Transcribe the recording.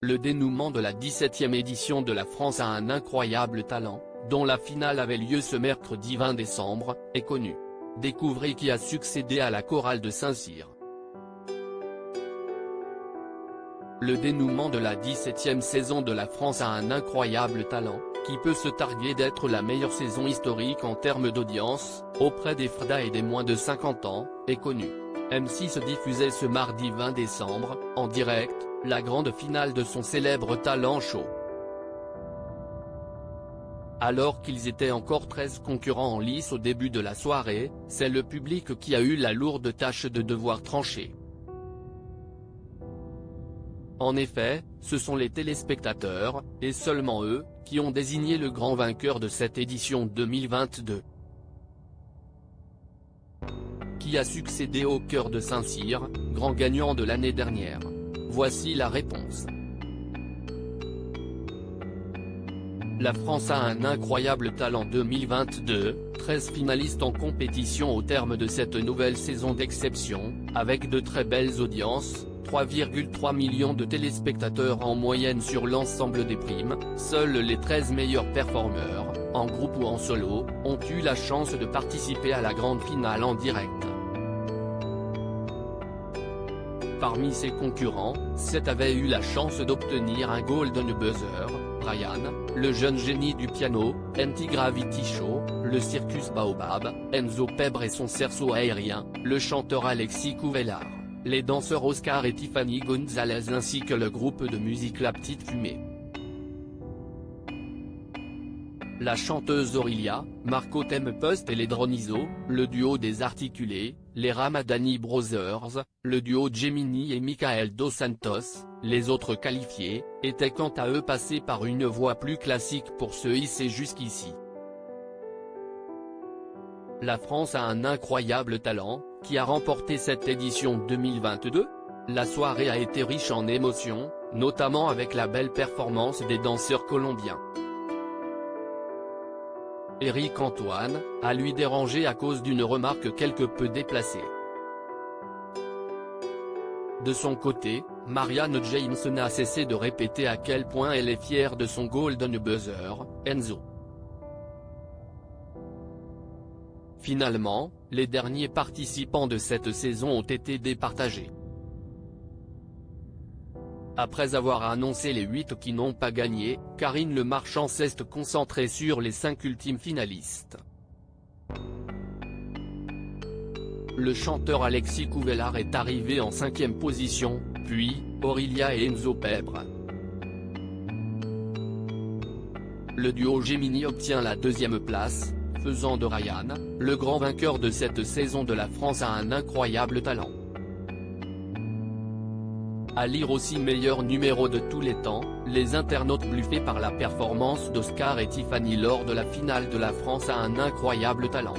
Le dénouement de la 17e édition de La France a un incroyable talent, dont la finale avait lieu ce mercredi 20 décembre, est connu. Découvrez qui a succédé à la chorale de Saint-Cyr. Le dénouement de la 17e saison de La France a un incroyable talent, qui peut se targuer d'être la meilleure saison historique en termes d'audience, auprès des FRDA et des moins de 50 ans, est connu. M6 diffusait ce mardi 20 décembre, en direct, la grande finale de son célèbre talent show. Alors qu'ils étaient encore 13 concurrents en lice au début de la soirée, c'est le public qui a eu la lourde tâche de devoir trancher. En effet, ce sont les téléspectateurs, et seulement eux, qui ont désigné le grand vainqueur de cette édition 2022. Qui a succédé au Chœur de Saint-Cyr, grand gagnant de l'année dernière? Voici la réponse. La France a un incroyable talent 2022, 13 finalistes en compétition au terme de cette nouvelle saison d'exception, avec de très belles audiences, 3,3 millions de téléspectateurs en moyenne sur l'ensemble des primes. Seuls les 13 meilleurs performeurs, en groupe ou en solo, ont eu la chance de participer à la grande finale en direct. Parmi ses concurrents, 7 avaient eu la chance d'obtenir un Golden Buzzer: Ryan, le jeune génie du piano, Anti-Gravity Show, le Circus Baobab, Enzo Pebre et son cerceau aérien, le chanteur Alexis Couvelard, les danseurs Oscar et Tiffany Gonzalez ainsi que le groupe de musique La Petite Fumée. La chanteuse Aurelia, Marco Tempest et les Dronizo, le duo des Articulés, les Ramadani Brothers, le duo Gemini et Michael Dos Santos, les autres qualifiés, étaient quant à eux passés par une voie plus classique pour se hisser jusqu'ici. La France a un incroyable talent, qui a remporté cette édition 2022. La soirée a été riche en émotions, notamment avec la belle performance des danseurs colombiens. Éric Antoine, a lui dérangé à cause d'une remarque quelque peu déplacée. De son côté, Marianne James n'a cessé de répéter à quel point elle est fière de son Golden Buzzer, Enzo. Finalement, les derniers participants de cette saison ont été départagés. Après avoir annoncé les 8 qui n'ont pas gagné, Karine Le Marchand s'est concentrée sur les 5 ultimes finalistes. Le chanteur Alexis Couvelard est arrivé en 5e position, puis, Aurelia et Enzo Pebre. Le duo Gemini obtient la 2e place, faisant de Ryan, le grand vainqueur de cette saison de La France a un incroyable talent. À lire aussi meilleur numéro de tous les temps, les internautes bluffés par la performance d'Oscar et Tiffany lors de la finale de La France a un incroyable talent.